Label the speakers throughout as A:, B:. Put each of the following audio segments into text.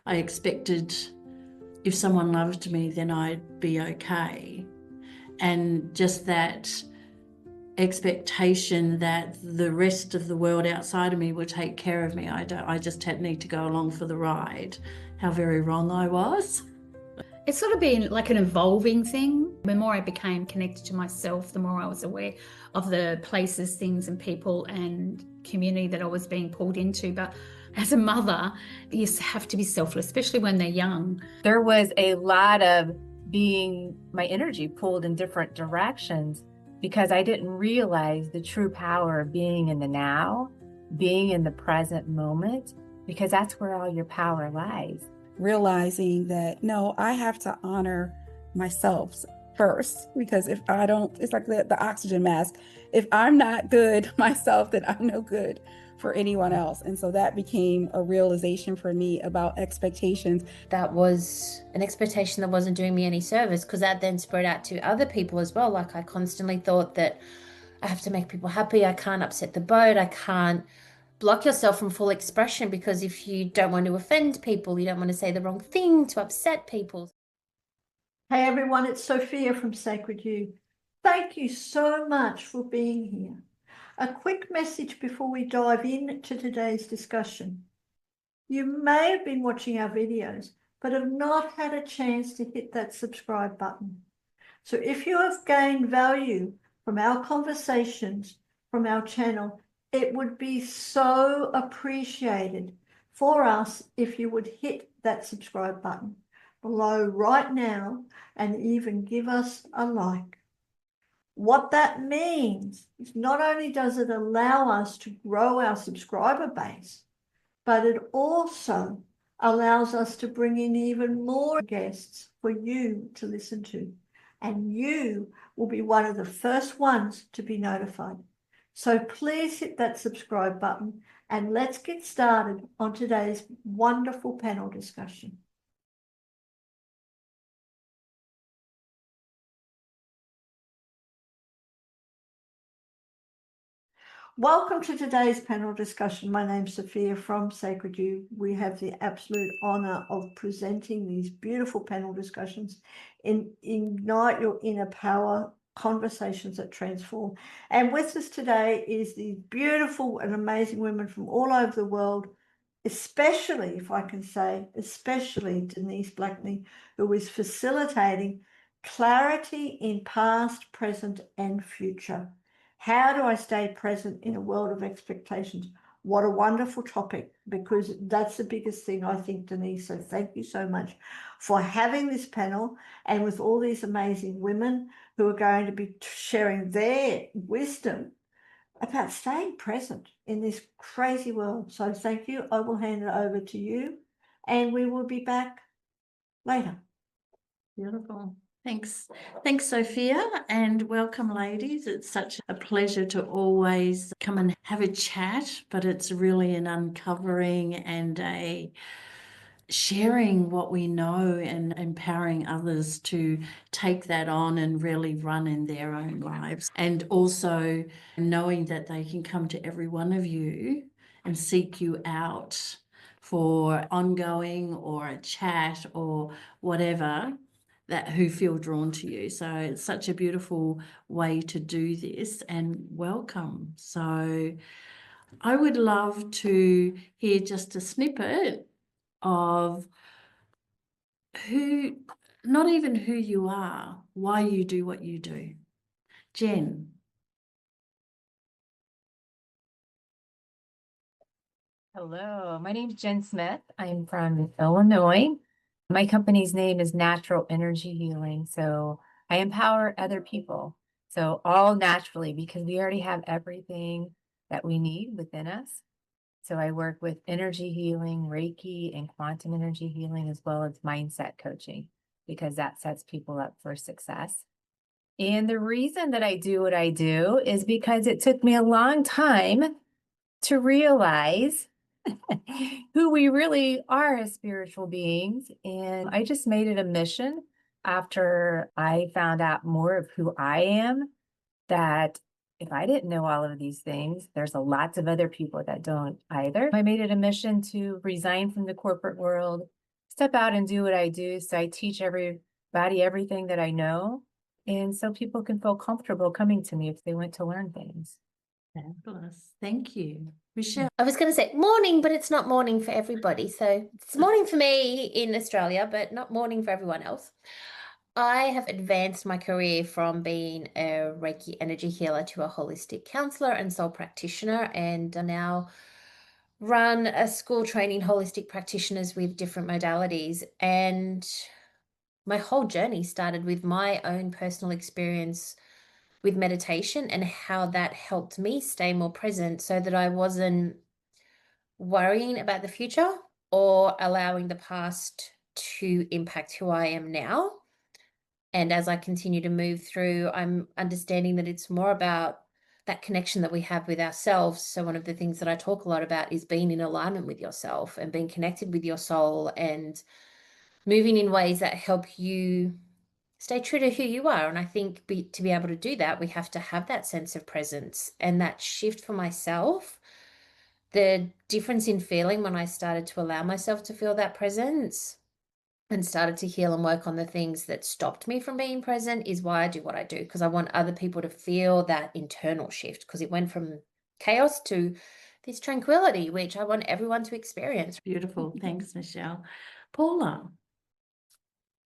A: I expected if someone loved me, then I'd be okay. And just that expectation that the rest of the world outside of me would take care of me. I just need to go along for the ride. How very wrong I was.
B: It's sort of been like an evolving thing. The more I became connected to myself, the more I was aware of the places, things and people and community that I was being pulled into. But as a mother, you have to be selfless, especially when they're young.
C: There was a lot of my energy pulled in different directions because I didn't realize the true power of being in the now, being in the present moment, because that's where all your power lies.
D: Realizing that, no, I have to honor myself first, because if I don't, it's like the oxygen mask. If I'm not good myself, then I'm no good for anyone else. And so that became a realization for me about expectations.
E: That was an expectation that wasn't doing me any service, because that then spread out to other people as well. Like I constantly thought that I have to make people happy. I can't upset the boat. I can't block yourself from full expression, because if you don't want to offend people, you don't want to say the wrong thing to upset people.
F: Hey everyone, it's Sophia from Sacred You. Thank you so much for being here. A quick message before we dive into today's discussion. You may have been watching our videos, but have not had a chance to hit that subscribe button. So if you have gained value from our conversations, from our channel, it would be so appreciated for us if you would hit that subscribe button below right now and even give us a like. What that means is not only does it allow us to grow our subscriber base, but it also allows us to bring in even more guests for you to listen to. And you will be one of the first ones to be notified. So please hit that subscribe button and let's get started on today's wonderful panel discussion. Welcome to today's panel discussion. My name's Sophia from Sacred You. We have the absolute honor of presenting these beautiful panel discussions in Ignite Your Inner Power, conversations that transform. And with us today is these beautiful and amazing women from all over the world, especially, if I can say, especially Denise BLACKNEY, who is facilitating clarity in past, present, and future. How do I stay present in a world of expectations? What a wonderful topic, because that's the biggest thing, I think, Denise. So thank you so much for having this panel and with all these amazing women who are going to be sharing their wisdom about staying present in this crazy world. So thank you. I will hand it over to you and we will be back later.
A: Beautiful. Thanks, Sophia, and welcome, ladies. It's such a pleasure to always come and have a chat, but it's really an uncovering and a sharing what we know and empowering others to take that on and really run in their own lives. And also knowing that they can come to every one of you and seek you out for ongoing or a chat or whatever, that who feel drawn to you. So it's such a beautiful way to do this, and welcome. So I would love to hear just a snippet of who, not even who you are, why you do what you do. Jen.
C: Hello, my name is Jen Smith. I'm from Illinois. My company's name is Natural Energy Healing. So I empower other people. So all naturally, because we already have everything that we need within us. So I work with energy healing, Reiki, and quantum energy healing, as well as mindset coaching, because that sets people up for success. And the reason that I do what I do is because it took me a long time to realize who we really are as spiritual beings. And I just made it a mission after I found out more of who I am, that if I didn't know all of these things, there's a lots of other people that don't either. I made it a mission to resign from the corporate world, step out and do what I do. So I teach everybody everything that I know. And so people can feel comfortable coming to me if they want to learn things.
A: Fabulous. Thank you. Michelle.
E: I was going to say morning, but it's not morning for everybody. So it's morning for me in Australia, but not morning for everyone else. I have advanced my career from being a Reiki energy healer to a holistic counselor and soul practitioner, and I now run a school training holistic practitioners with different modalities. And my whole journey started with my own personal experience with meditation and how that helped me stay more present so that I wasn't worrying about the future or allowing the past to impact who I am now. And as I continue to move through, I'm understanding that it's more about that connection that we have with ourselves. So one of the things that I talk a lot about is being in alignment with yourself and being connected with your soul and moving in ways that help you stay true to who you are. And I think to be able to do that, we have to have that sense of presence and that shift for myself. The difference in feeling when I started to allow myself to feel that presence and started to heal and work on the things that stopped me from being present is why I do what I do, because I want other people to feel that internal shift, because it went from chaos to this tranquility, which I want everyone to experience.
A: Beautiful. Thanks, Michelle. Paula.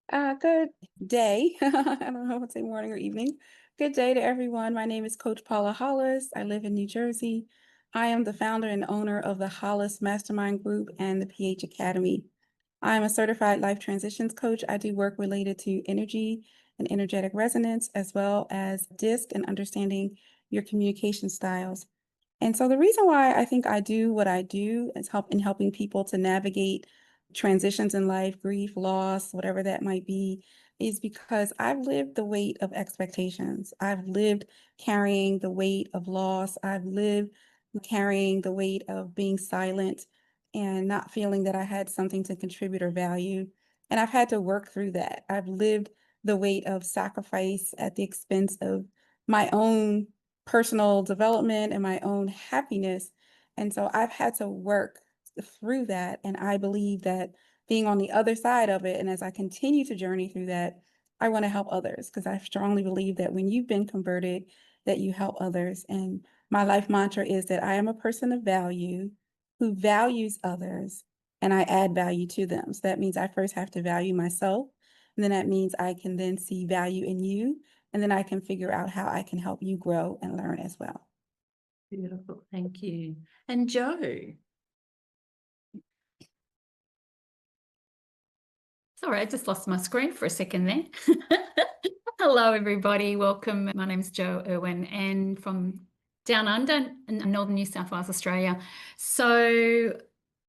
D: Good day. I don't know if it's say morning or evening. Good day to everyone. My name is Coach Paula HOLLIS. I live in New Jersey. I am the founder and owner of the HOLLIS Mastermind Group and the PH Academy. I am a certified life transitions coach. I do work related to energy and energetic resonance, as well as DISC and understanding your communication styles. And so the reason why I think I do what I do is helping people to navigate transitions in life, grief, loss, whatever that might be, is because I've lived the weight of expectations. I've lived carrying the weight of loss. I've lived carrying the weight of being silent and not feeling that I had something to contribute or value. And I've had to work through that. I've lived the weight of sacrifice at the expense of my own personal development and my own happiness. And so I've had to work through that. And I believe that being on the other side of it, and as I continue to journey through that, I want to help others, because I strongly believe that when you've been converted, that you help others. And my life mantra is that I am a person of value who values others, and I add value to them. So that means I first have to value myself. And then that means I can then see value in you. And then I can figure out how I can help you grow and learn as well.
A: Beautiful. Thank you. And Joe.
B: Sorry, I just lost my screen for a second there. Hello, everybody. Welcome. My name's Jo Irwin and from down under in northern New South Wales, Australia. So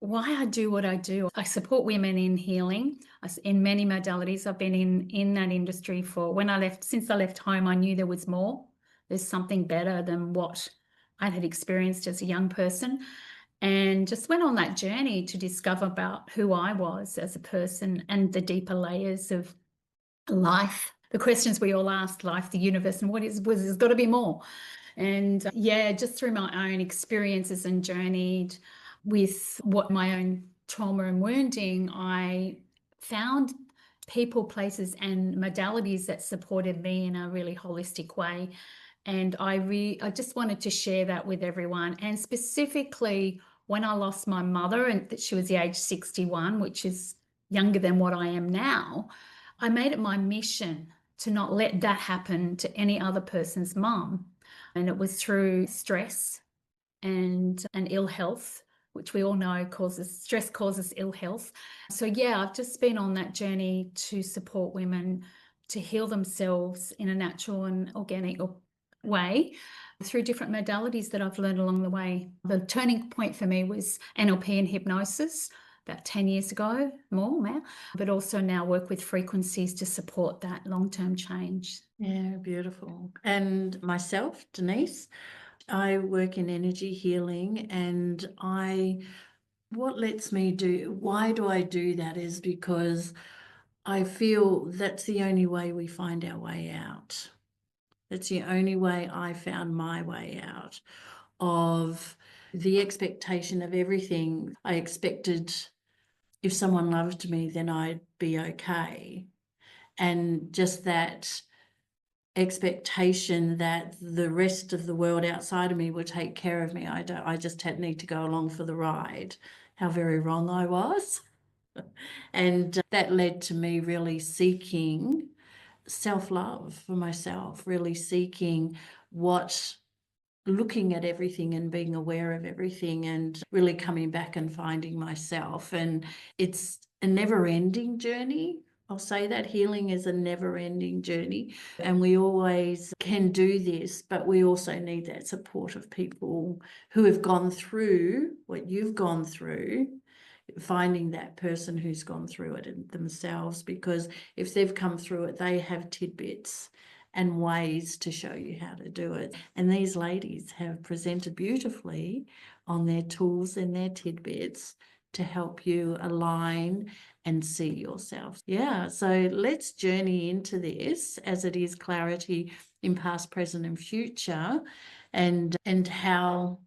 B: why I do what I do, I support women in healing in many modalities. I've been in that industry since I left home, I knew there was more. There's something better than what I had experienced as a young person. And just went on that journey to discover about who I was as a person and the deeper layers of life, the questions we all ask, life, the universe, and there's got to be more. And yeah, just through my own experiences and journeyed with what my own trauma and wounding, I found people, places, and modalities that supported me in a really holistic way. And I just wanted to share that with everyone. And specifically when I lost my mother, and that she was the age 61, which is younger than what I am now, I made it my mission to not let that happen to any other person's mum. And it was through stress and ill health, which we all know stress causes ill health. So yeah, I've just been on that journey to support women to heal themselves in a natural and organic way through different modalities that I've learned along the way. The turning point for me was NLP and hypnosis about 10 years ago, more now, but also now work with frequencies to support that long-term change.
A: Yeah, beautiful. And myself, Denise, I work in energy healing, and what lets me why do I do that is because I feel that's the only way we find our way out. That's the only way I found my way out of the expectation of everything. I expected if someone loved me, then I'd be okay. And just that expectation that the rest of the world outside of me would take care of me. I just need to go along for the ride. How very wrong I was. And that led to me really seeking self-love for myself, really seeking looking at everything and being aware of everything and really coming back and finding myself. And it's a never-ending journey. I'll say that healing is a never-ending journey, and we always can do this, but we also need that support of people who have gone through what you've gone through, finding that person who's gone through it themselves, because if they've come through it, they have tidbits and ways to show you how to do it. And these ladies have presented beautifully on their tools and their tidbits to help you align and see yourself. Yeah, so let's journey into this as it is clarity in past, present, and future, and how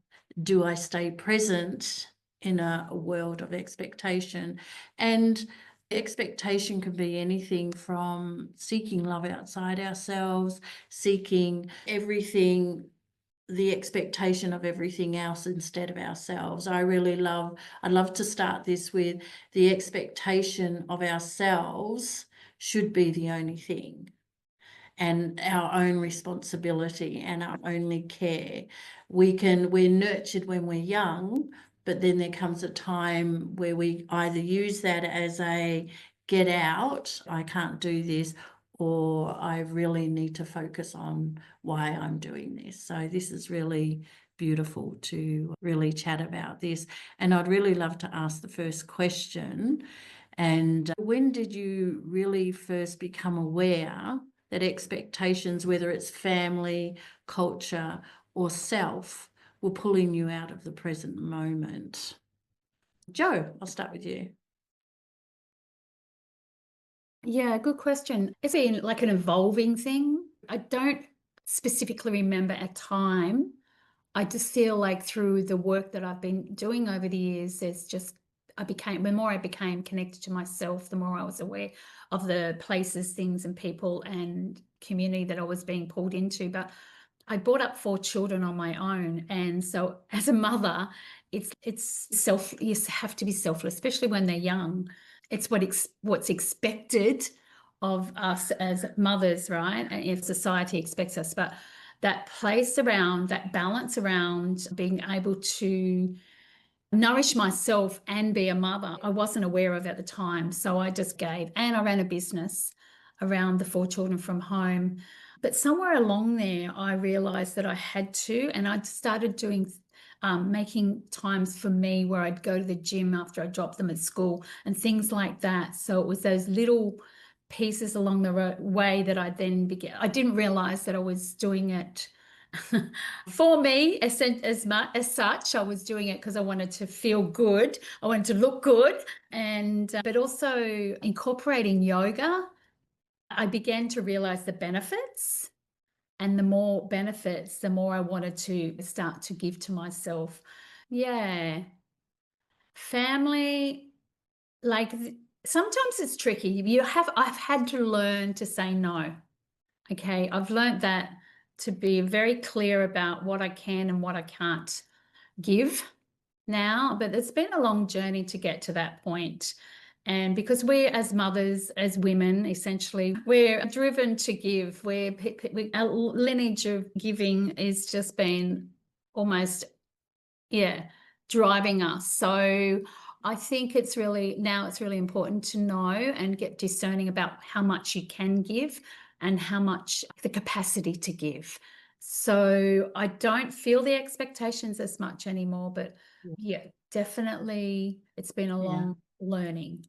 A: do I stay present in a world of expectation. And expectation can be anything from seeking love outside ourselves, seeking everything, the expectation of everything else instead of ourselves. I'd love to start this with the expectation of ourselves should be the only thing, and our own responsibility and our only care. We're nurtured when we're young, but then there comes a time where we either use that as a get out, I can't do this, or I really need to focus on why I'm doing this. So this is really beautiful to really chat about this. And I'd really love to ask the first question. And when did you really first become aware that expectations, whether it's family, culture, or self, were pulling you out of the present moment? Jo, I'll start with you.
B: Yeah, good question. It's been like an evolving thing. I don't specifically remember a time. I just feel like through the work that I've been doing over the years, the more I became connected to myself, the more I was aware of the places, things, and people and community that I was being pulled into. But I brought up 4 children on my own. And so as a mother, you have to be selfless, especially when they're young. It's what's expected of us as mothers, right? And if society expects us, but that place around, that balance around being able to nourish myself and be a mother, I wasn't aware of at the time. So I just gave, and I ran a business around the 4 children from home. But somewhere along there, I realized that I had to, and I started doing making times for me where I'd go to the gym after I dropped them at school and things like that. So it was those little pieces along the way that I then began. I didn't realize that I was doing it for me as such. I was doing it because I wanted to feel good. I wanted to look good. And but also incorporating yoga, I began to realize the benefits. And the more benefits, the more I wanted to start to give to myself. Yeah. Family, like sometimes it's tricky. I've had to learn to say no. Okay. I've learned that, to be very clear about what I can and what I can't give now, but it's been a long journey to get to that point. And because we're, as mothers, as women, essentially, we're driven to give. Our lineage of giving is just been almost, driving us. So I think it's really important to know and get discerning about how much you can give and how much the capacity to give. So I don't feel the expectations as much anymore, but definitely it's been a long learning.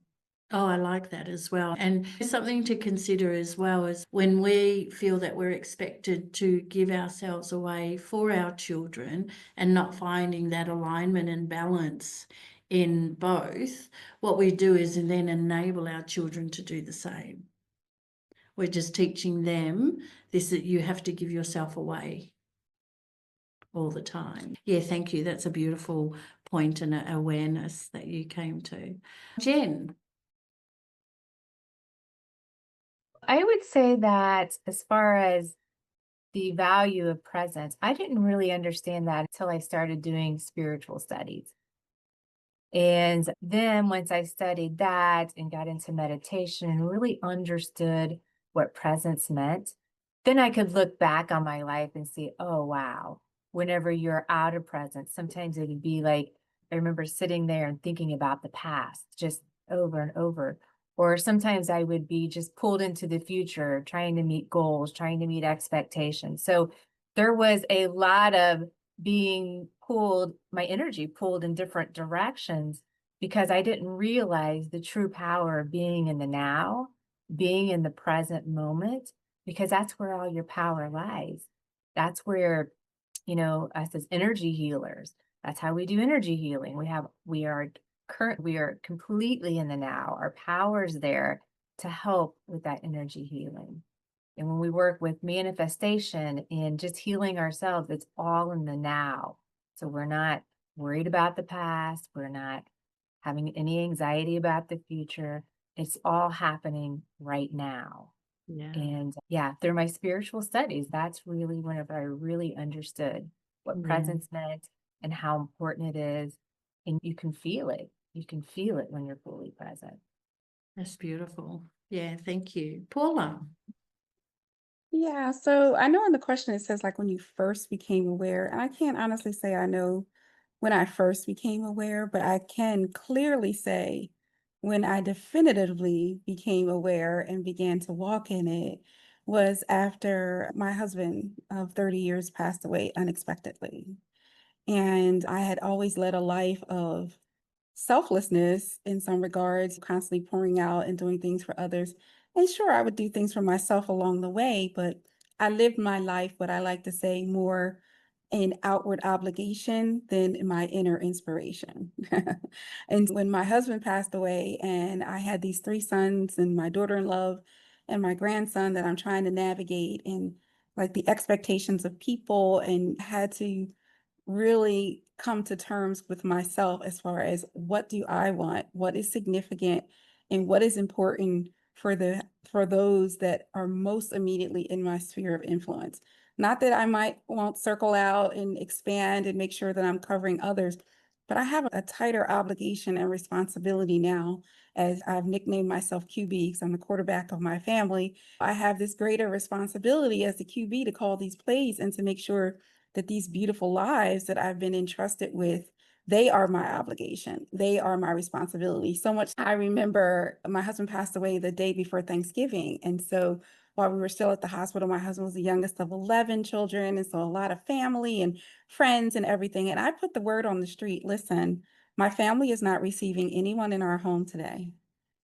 A: Oh, I like that as well. And something to consider as well is when we feel that we're expected to give ourselves away for our children and not finding that alignment and balance in both, what we do is then enable our children to do the same. We're just teaching them that you have to give yourself away all the time. Yeah, thank you. That's a beautiful point and awareness that you came to. Jen.
C: I would say that as far as the value of presence, I didn't really understand that until I started doing spiritual studies. And then once I studied that and got into meditation and really understood what presence meant, then I could look back on my life and see, oh, wow, whenever you're out of presence, sometimes it would be like, I remember sitting there and thinking about the past just over and over. Or sometimes I would be just pulled into the future, trying to meet goals, trying to meet expectations. So there was a lot of being pulled, my energy pulled in different directions because I didn't realize the true power of being in the now, being in the present moment, because that's where all your power lies. That's where, us as energy healers, that's how we do energy healing. We are completely in the now. Our power's there to help with that energy healing. And when we work with manifestation and just healing ourselves, it's all in the now. So we're not worried about the past. We're not having any anxiety about the future. It's all happening right now.
A: Yeah.
C: And through my spiritual studies, that's really whenever I really understood what presence meant and how important it is. And you can feel it. You can feel it when you're fully present.
A: That's beautiful. Yeah, thank you. Paula.
D: Yeah, so I know in the question it says like when you first became aware, and I can't honestly say I know when I first became aware, but I can clearly say when I definitively became aware and began to walk in it was after my husband of 30 years passed away unexpectedly. And I had always led a life of selflessness in some regards, constantly pouring out and doing things for others. And sure, I would do things for myself along the way, but I lived my life, what I like to say, more in outward obligation than in my inner inspiration. And when my husband passed away, and I had these three sons and my daughter-in-law and my grandson that I'm trying to navigate, and like the expectations of people, and had to really come to terms with myself as far as what do I want, what is significant, and what is important for those that are most immediately in my sphere of influence. Not that I won't circle out and expand and make sure that I'm covering others, but I have a tighter obligation and responsibility now, as I've nicknamed myself QB because I'm the quarterback of my family. I have this greater responsibility as the QB to call these plays and to make sure that these beautiful lives that I've been entrusted with, they are my obligation. They are my responsibility. So much. I remember my husband passed away the day before Thanksgiving. And so while we were still at the hospital, my husband was the youngest of 11 children. And so a lot of family and friends and everything. And I put the word on the street, listen, my family is not receiving anyone in our home today.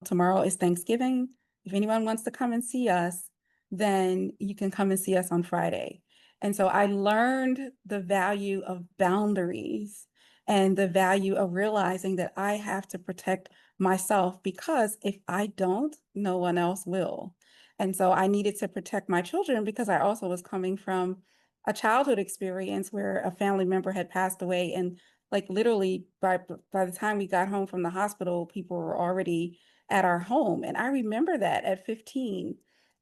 D: Tomorrow is Thanksgiving. If anyone wants to come and see us, then you can come and see us on Friday. And so I learned the value of boundaries and the value of realizing that I have to protect myself, because if I don't, no one else will. And so I needed to protect my children because I also was coming from a childhood experience where a family member had passed away, and like literally by the time we got home from the hospital, people were already at our home. And I remember that at 15.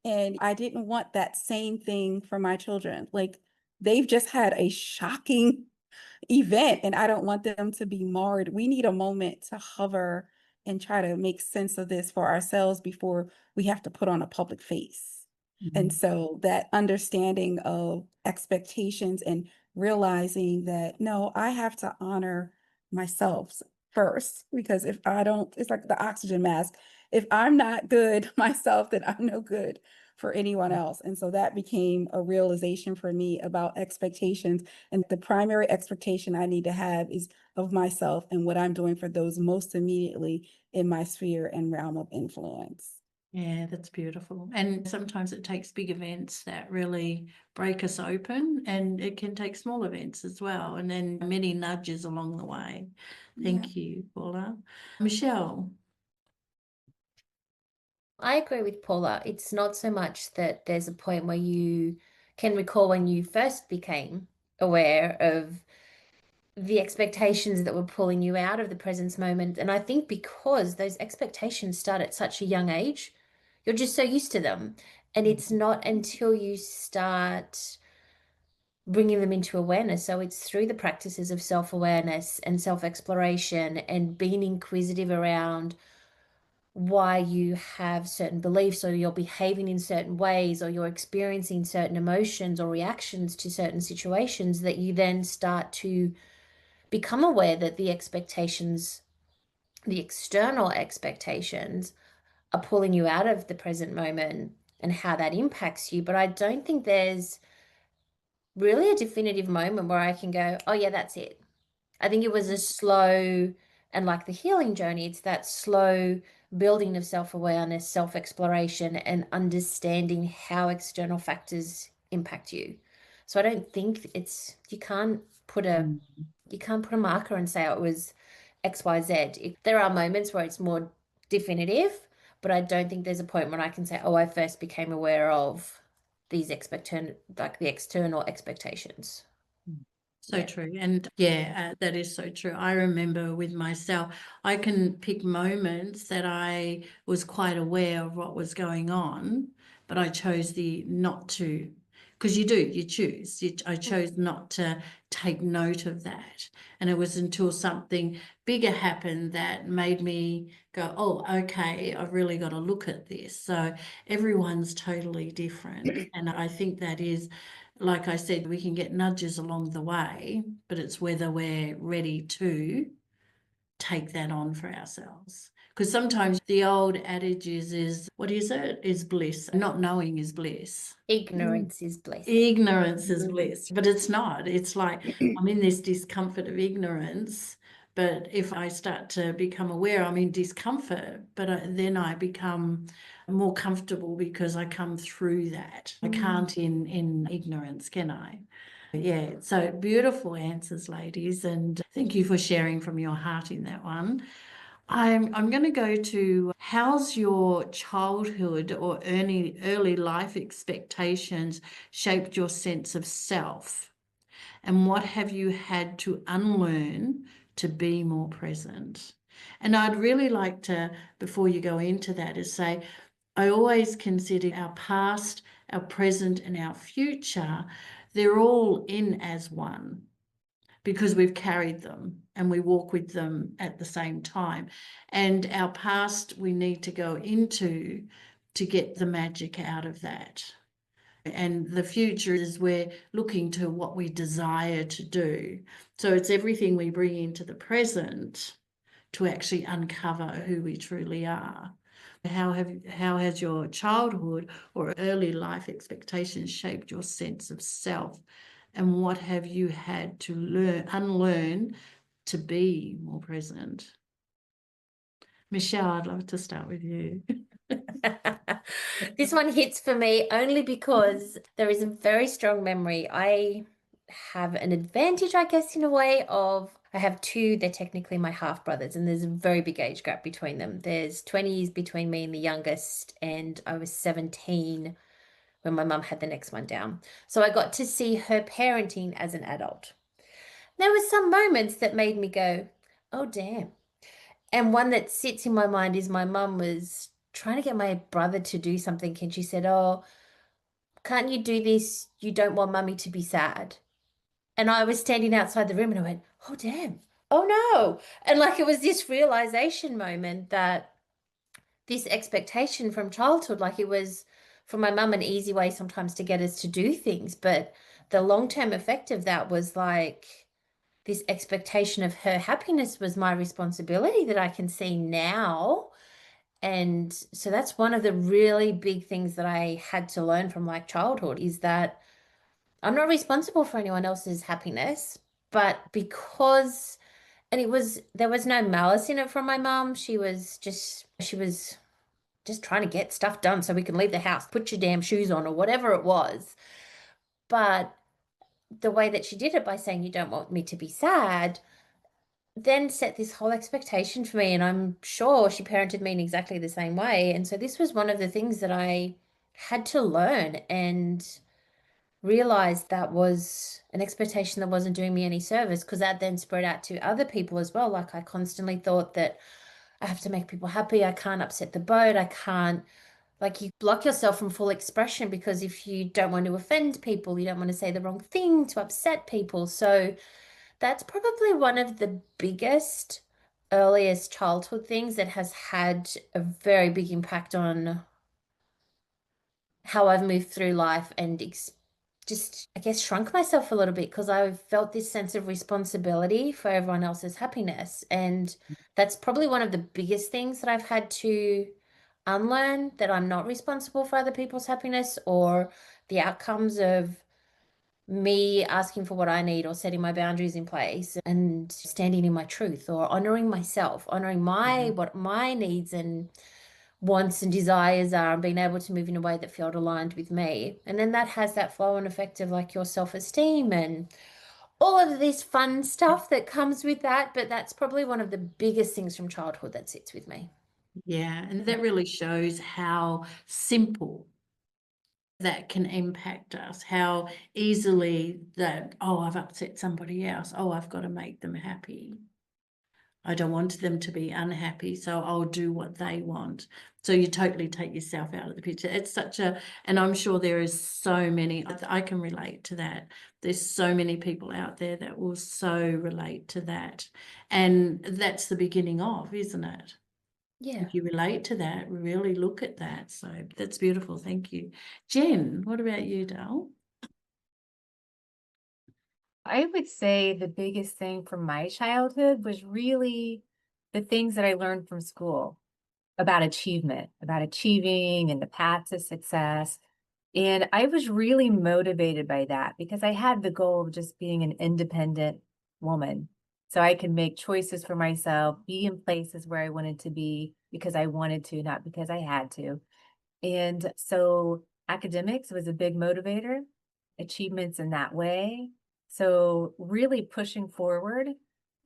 D: And I didn't want that same thing for my children. Like, they've just had a shocking event, and I don't want them to be marred. We need a moment to hover and try to make sense of this for ourselves before we have to put on a public face. And so that understanding of expectations and realizing that, no, I have to honor myself first, because if I don't, it's like the oxygen mask. If I'm not good myself, then I'm no good for anyone else. And so that became a realization for me about expectations. And the primary expectation I need to have is of myself and what I'm doing for those most immediately in my sphere and realm of influence.
A: Yeah, that's beautiful. And sometimes it takes big events that really break us open, and it can take small events as well, and then many nudges along the way. Thank you, Paula. Michelle.
E: I agree with Paula. It's not so much that there's a point where you can recall when you first became aware of the expectations that were pulling you out of the present moment. And I think because those expectations start at such a young age, you're just so used to them. And it's not until you start bringing them into awareness. So it's through the practices of self-awareness and self-exploration and being inquisitive around why you have certain beliefs, or you're behaving in certain ways, or you're experiencing certain emotions or reactions to certain situations, that you then start to become aware that the expectations, the external expectations, are pulling you out of the present moment and how that impacts you. But I don't think there's really a definitive moment where I can go, oh yeah, that's it. I think it was a slow, and like the healing journey, it's that slow building of self-awareness, self-exploration, and understanding how external factors impact you. So I don't think it's, you can't put a marker and say, oh, it was XYZ. There are moments where it's more definitive, but I don't think there's a point when I can say, oh, I first became aware of these like the external expectations.
A: So true. And yeah, that is so true. I remember with myself, I can pick moments that I was quite aware of what was going on, but I chose not to, because you choose. I chose not to take note of that. And it was until something bigger happened that made me go, oh, okay, I've really got to look at this. So everyone's totally different. And I think that is, like I said, we can get nudges along the way, but it's whether we're ready to take that on for ourselves. Because sometimes the old adage is what is it? Is bliss. Not knowing is bliss.
E: Ignorance is bliss.
A: Ignorance is bliss, but it's not. It's like I'm in this discomfort of ignorance, but if I start to become aware, I'm in discomfort, but then I become more comfortable because I come through that. I can't in ignorance, can I? Yeah, so beautiful answers, ladies, and thank you for sharing from your heart in that one. I'm going to go to, how's your childhood or early life expectations shaped your sense of self? And what have you had to unlearn to be more present? And I'd really like to, before you go into that, is say, I always consider our past, our present, and our future, they're all in as one, because we've carried them and we walk with them at the same time. And our past, we need to go into to get the magic out of that. And the future is we're looking to what we desire to do. So it's everything we bring into the present to actually uncover who we truly are. How has your childhood or early life expectations shaped your sense of self? And what have you had to unlearn to be more present? Michelle, I'd love to start with you.
E: This one hits for me only because there is a very strong memory. I have an advantage, I guess, in a way of, I have two, they're technically my half brothers, and there's a very big age gap between them. There's 20 years between me and the youngest, and I was 17 when my mum had the next one down. So I got to see her parenting as an adult. There were some moments that made me go, oh, damn. And one that sits in my mind is my mum was trying to get my brother to do something, and she said, oh, can't you do this? You don't want mummy to be sad. And I was standing outside the room and I went, oh, damn. Oh, no. And like it was this realization moment that this expectation from childhood, like it was for my mum an easy way sometimes to get us to do things. But the long-term effect of that was like this expectation of her happiness was my responsibility that I can see now. And so that's one of the really big things that I had to learn from like childhood, is that I'm not responsible for anyone else's happiness, but because, and there was no malice in it from my mum. She was just trying to get stuff done so we can leave the house, put your damn shoes on or whatever it was. But the way that she did it by saying, you don't want me to be sad, then set this whole expectation for me. And I'm sure she parented me in exactly the same way. And so this was one of the things that I had to learn and realized that was an expectation that wasn't doing me any service, because that then spread out to other people as well. Like I constantly thought that I have to make people happy. I can't upset the boat. I can't, like, you block yourself from full expression because if you don't want to offend people, you don't want to say the wrong thing to upset people. So that's probably one of the biggest, earliest childhood things that has had a very big impact on how I've moved through life and just, I guess, shrunk myself a little bit because I felt this sense of responsibility for everyone else's happiness. And that's probably one of the biggest things that I've had to unlearn, that I'm not responsible for other people's happiness or the outcomes of me asking for what I need or setting my boundaries in place and standing in my truth or honoring myself, honoring what my needs and wants and desires are, and being able to move in a way that felt aligned with me. And then that has that flow and effect of like your self-esteem and all of this fun stuff that comes with that. But that's probably one of the biggest things from childhood that sits with me.
A: Yeah, and that really shows how simple that can impact us, how easily that, oh, I've upset somebody else. Oh, I've got to make them happy. I don't want them to be unhappy, so I'll do what they want. So you totally take yourself out of the picture. It's such a, and I'm sure there is so many, I can relate to that. There's so many people out there that will so relate to that. And that's the beginning of, isn't it?
E: Yeah.
A: If you relate to that, really look at that. So that's beautiful. Thank you. Jen, what about you, Dal?
C: I would say the biggest thing from my childhood was really the things that I learned from school about achievement, about achieving and the path to success. And I was really motivated by that because I had the goal of just being an independent woman. So I could make choices for myself, be in places where I wanted to be because I wanted to, not because I had to. And so academics was a big motivator, achievements in that way. So really pushing forward,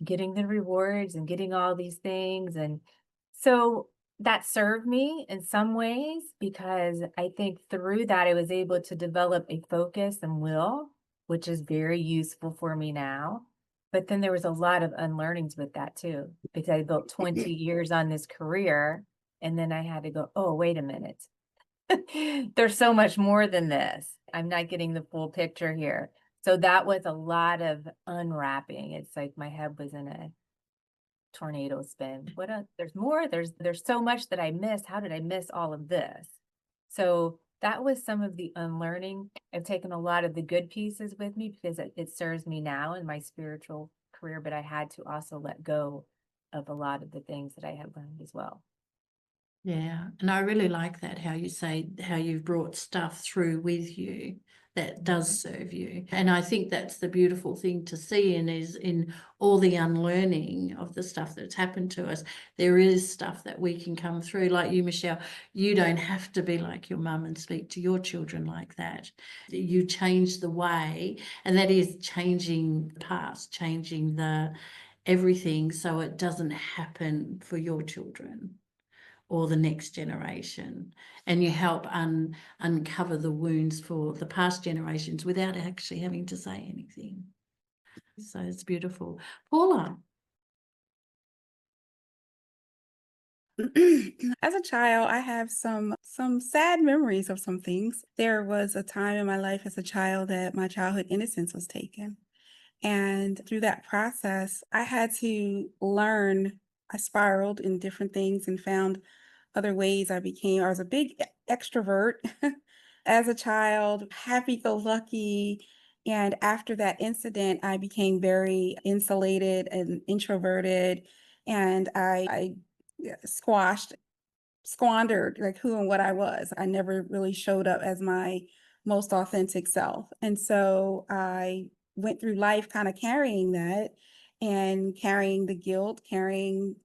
C: getting the rewards and getting all these things. And so that served me in some ways because I think through that I was able to develop a focus and will, which is very useful for me now. But then there was a lot of unlearnings with that too, because I built 20 years on this career. And then I had to go, oh, wait a minute. There's so much more than this. I'm not getting the full picture here. So that was a lot of unwrapping. It's like my head was in a tornado spin. There's more. There's so much that I missed. How did I miss all of this? So that was some of the unlearning. I've taken a lot of the good pieces with me because it serves me now in my spiritual career, but I had to also let go of a lot of the things that I had learned as well.
A: Yeah, and I really like that, how you say how you've brought stuff through with you that does serve you. And I think that's the beautiful thing to see in all the unlearning of the stuff that's happened to us. There is stuff that we can come through. Like you, Michelle, you don't have to be like your mum and speak to your children like that. You change the way, and that is changing the past, changing the everything so it doesn't happen for your children or the next generation, and you help uncover the wounds for the past generations without actually having to say anything. So it's beautiful. Paula.
D: As a child, I have some sad memories of some things. There was a time in my life as a child that my childhood innocence was taken. And through that process, I had to learn. I spiraled in different things and found other ways. I was a big extrovert as a child, happy-go-lucky. And after that incident, I became very insulated and introverted. And I squandered like who and what I was. I never really showed up as my most authentic self. And so I went through life kind of carrying that and carrying the guilt, carrying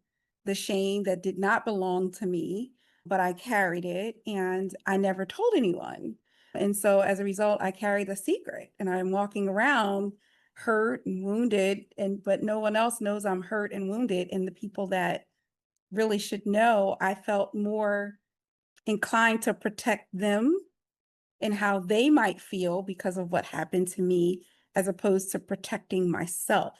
D: the shame that did not belong to me, but I carried it and I never told anyone. And so as a result, I carried a secret and I'm walking around hurt and wounded, but no one else knows I'm hurt and wounded. And the people that really should know, I felt more inclined to protect them and how they might feel because of what happened to me, as opposed to protecting myself,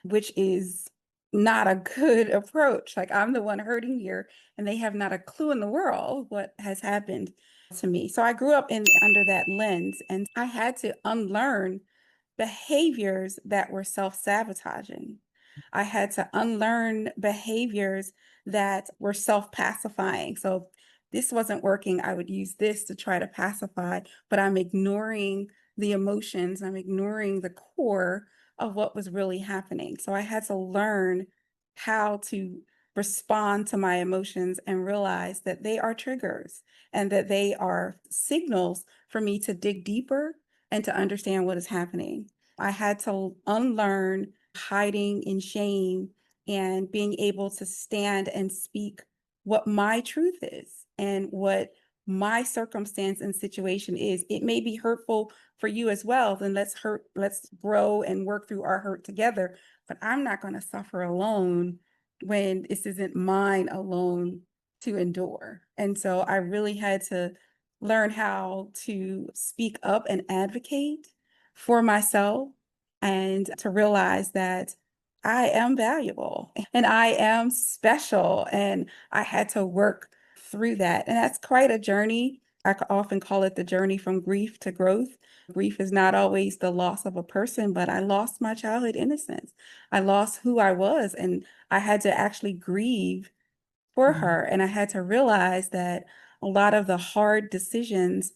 D: which is not a good approach. Like, I'm the one hurting here, and they have not a clue in the world what has happened to me. So I grew up under that lens, and I had to unlearn behaviors that were self-sabotaging. I had to unlearn behaviors that were self-pacifying. So this wasn't working, I would use this to try to pacify, but I'm ignoring the emotions, I'm ignoring the core of what was really happening. So I had to learn how to respond to my emotions and realize that they are triggers and that they are signals for me to dig deeper and to understand what is happening. I had to unlearn hiding in shame and being able to stand and speak what my truth is and what my circumstance and situation is. It may be hurtful for you as well, then let's grow and work through our hurt together. But I'm not going to suffer alone when this isn't mine alone to endure. And so I really had to learn how to speak up and advocate for myself, and to realize that I am valuable and I am special, and I had to work through that. And that's quite a journey. I often call it the journey from grief to growth. Grief is not always the loss of a person, but I lost my childhood innocence. I lost who I was, and I had to actually grieve for her. And I had to realize that a lot of the hard decisions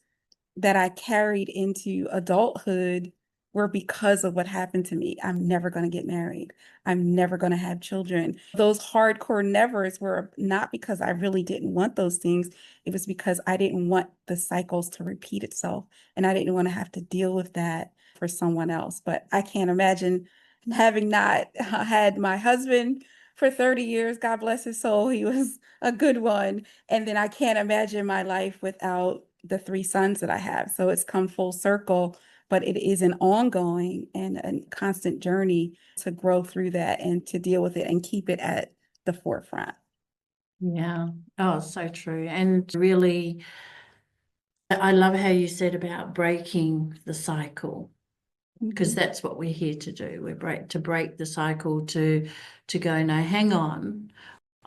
D: that I carried into adulthood were because of what happened to me. I'm never going to get married. I'm never going to have children. Those hardcore nevers were not because I really didn't want those things. It was because I didn't want the cycles to repeat itself, and I didn't want to have to deal with that for someone else. But I can't imagine having not had my husband for 30 years. God bless his soul. He was a good one. And then I can't imagine my life without the 3 sons that I have. So it's come full circle, but it is an ongoing and a constant journey to grow through that and to deal with it and keep it at the forefront.
A: Yeah. Oh, so true. And really, I love how you said about breaking the cycle, because that's what we're here to do. We're to break the cycle, to go, no, hang on,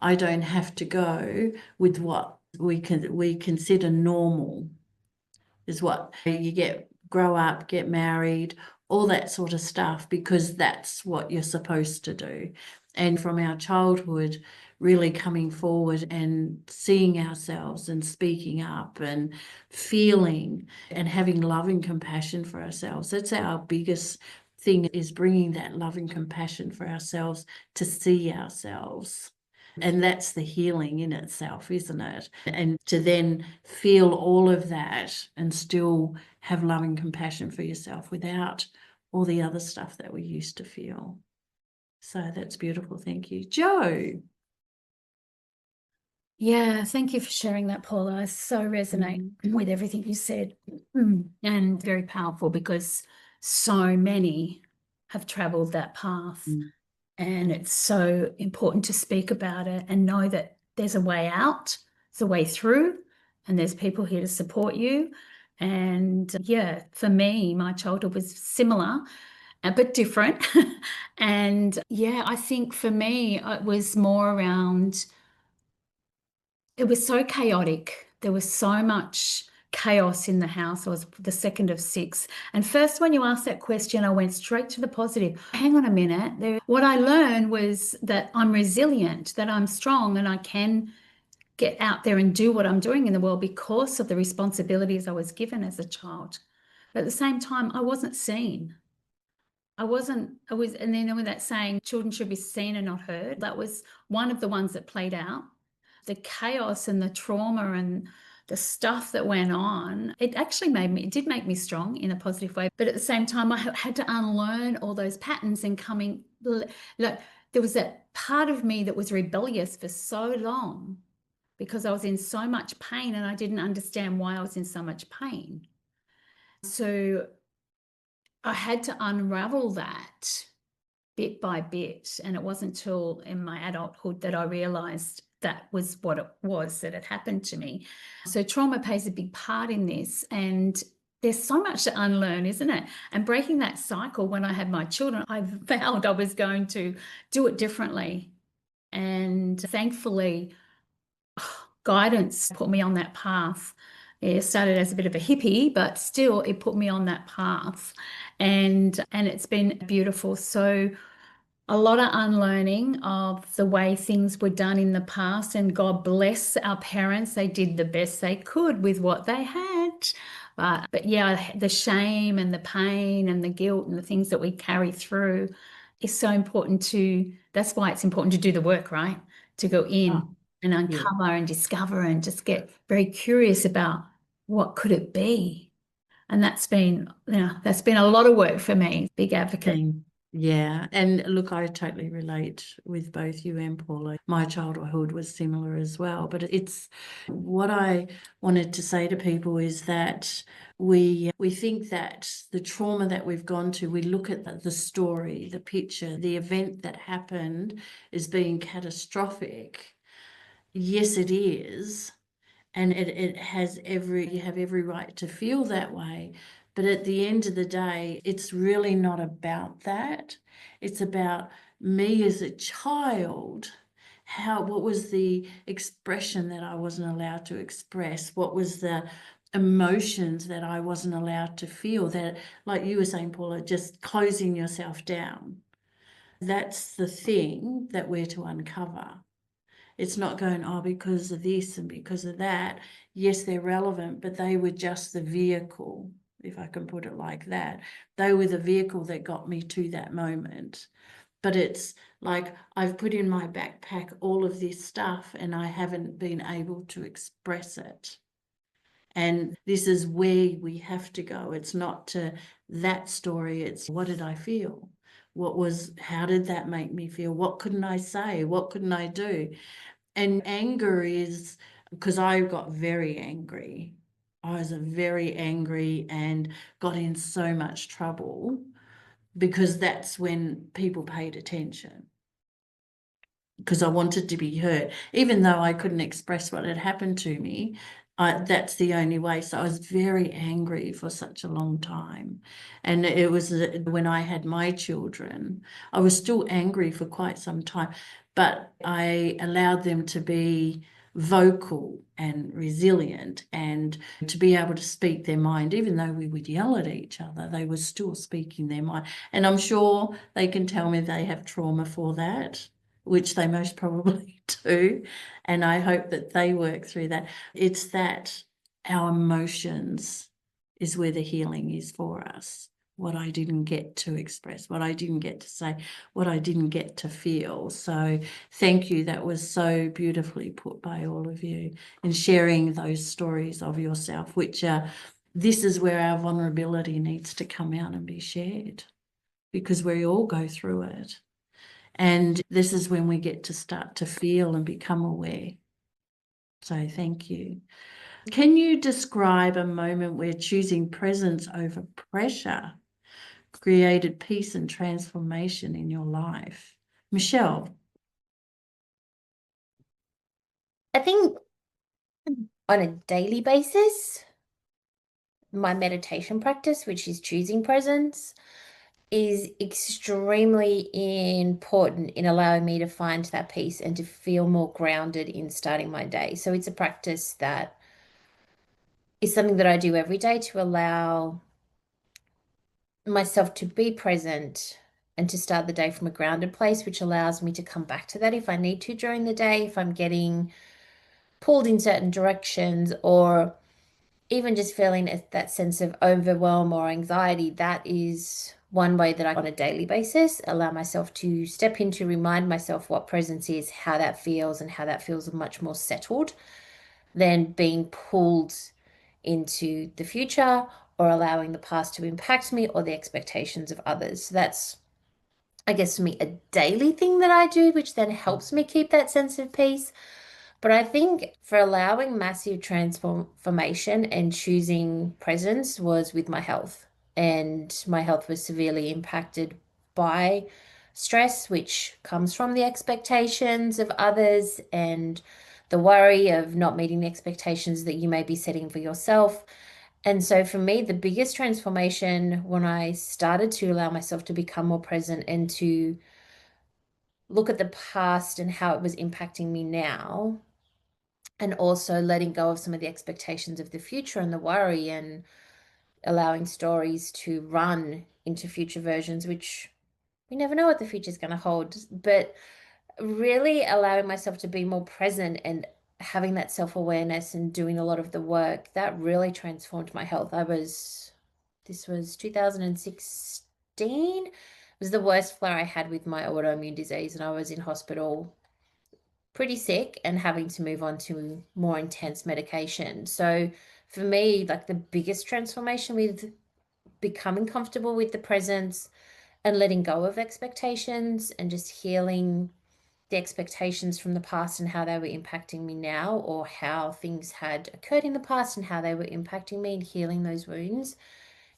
A: I don't have to go with what we consider normal, is what you grow up, get married, all that sort of stuff, because that's what you're supposed to do. And from our childhood, really coming forward and seeing ourselves and speaking up and feeling and having love and compassion for ourselves. That's our biggest thing, is bringing that love and compassion for ourselves, to see ourselves. And that's the healing in itself, isn't it? And to then feel all of that and still have love and compassion for yourself without all the other stuff that we used to feel. So that's beautiful. Thank you. Jo.
B: Yeah, thank you for sharing that, Paula. I so resonate with everything you said, and very powerful, because so many have traveled that path. And it's so important to speak about it and know that there's a way out, there's a way through, and there's people here to support you. And yeah, for me, my childhood was similar, but different. And yeah, I think for me, it was more around, it was so chaotic. There was so much chaos in the house. I was the second of 6. And first, when you asked that question, I went straight to the positive. Hang on a minute. What I learned was that I'm resilient, that I'm strong, and I can get out there and do what I'm doing in the world because of the responsibilities I was given as a child. But at the same time, I wasn't seen. And then with that saying, children should be seen and not heard, that was one of the ones that played out. The chaos and the trauma and the stuff that went on, it did make me strong in a positive way. But at the same time, I had to unlearn all those patterns, and there was that part of me that was rebellious for so long because I was in so much pain and I didn't understand why I was in so much pain. So I had to unravel that bit by bit. And it wasn't until in my adulthood that I realized that was what it was that had happened to me. So trauma plays a big part in this. And there's so much to unlearn, isn't it? And breaking that cycle, when I had my children, I vowed I was going to do it differently. And thankfully, guidance put me on that path. It started as a bit of a hippie, but still it put me on that path. And it's been beautiful. So a lot of unlearning of the way things were done in the past, and God bless our parents. They did the best they could with what they had. But yeah, the shame and the pain and the guilt and the things that we carry through is so important that's why it's important to do the work, right? To go in and uncover and discover and just get very curious about what could it be. And that's been a lot of work for me, big advocate.
A: Yeah, and look, I totally relate with both you and Paula. My childhood was similar as well, but it's what I wanted to say to people is that we think that the trauma that we've gone to, we look at the story, the picture, the event that happened as being catastrophic. Yes, it is. And you have every right to feel that way. But at the end of the day, it's really not about that. It's about me as a child. What was the expression that I wasn't allowed to express? What was the emotions that I wasn't allowed to feel? That, like you were saying, Paula, just closing yourself down. That's the thing that we're to uncover. It's not going, oh, because of this and because of that. Yes, they're relevant, but they were just the vehicle, if I can put it like that. They were the vehicle that got me to that moment. But it's like I've put in my backpack all of this stuff and I haven't been able to express it. And this is where we have to go. It's not to that story. It's what did I feel? How did that make me feel? What couldn't I say? What couldn't I do? And anger is because I got very angry. I was very angry and got in so much trouble because that's when people paid attention. Because I wanted to be heard, even though I couldn't express what had happened to me. That's the only way. So I was very angry for such a long time. And it was when I had my children, I was still angry for quite some time, but I allowed them to be vocal and resilient and to be able to speak their mind. Even though we would yell at each other, they were still speaking their mind. And I'm sure they can tell me they have trauma for that, which they most probably do. And I hope that they work through that. It's that our emotions is where the healing is for us. What I didn't get to express, what I didn't get to say, what I didn't get to feel. So thank you. That was so beautifully put by all of you in sharing those stories of yourself, which this is where our vulnerability needs to come out and be shared, because we all go through it. And this is when we get to start to feel and become aware. So thank you. Can you describe a moment where choosing presence over pressure created peace and transformation in your life? Michelle.
E: I think on a daily basis, my meditation practice, which is choosing presence, is extremely important in allowing me to find that peace and to feel more grounded in starting my day. So it's a practice that is something that I do every day to allow myself to be present and to start the day from a grounded place, which allows me to come back to that if I need to during the day, if I'm getting pulled in certain directions, or even just feeling that sense of overwhelm or anxiety. That is one way that I, on a daily basis, allow myself to step in to remind myself what presence is, how that feels, and how that feels much more settled than being pulled into the future or allowing the past to impact me or the expectations of others. So that's, I guess, for me, a daily thing that I do, which then helps me keep that sense of peace. But I think for allowing massive transformation and choosing presence was with my health. And my health was severely impacted by stress, which comes from the expectations of others and the worry of not meeting the expectations that you may be setting for yourself. And so for me, the biggest transformation when I started to allow myself to become more present and to look at the past and how it was impacting me now, and also letting go of some of the expectations of the future and the worry, and allowing stories to run into future versions, which we never know what the future is going to hold, but really allowing myself to be more present and having that self-awareness and doing a lot of the work, that really transformed my health. This was 2016. It was the worst flare I had with my autoimmune disease, and I was in hospital pretty sick and having to move on to more intense medication. So for me, like the biggest transformation with becoming comfortable with the presence and letting go of expectations and just healing the expectations from the past and how they were impacting me now, or how things had occurred in the past and how they were impacting me, and healing those wounds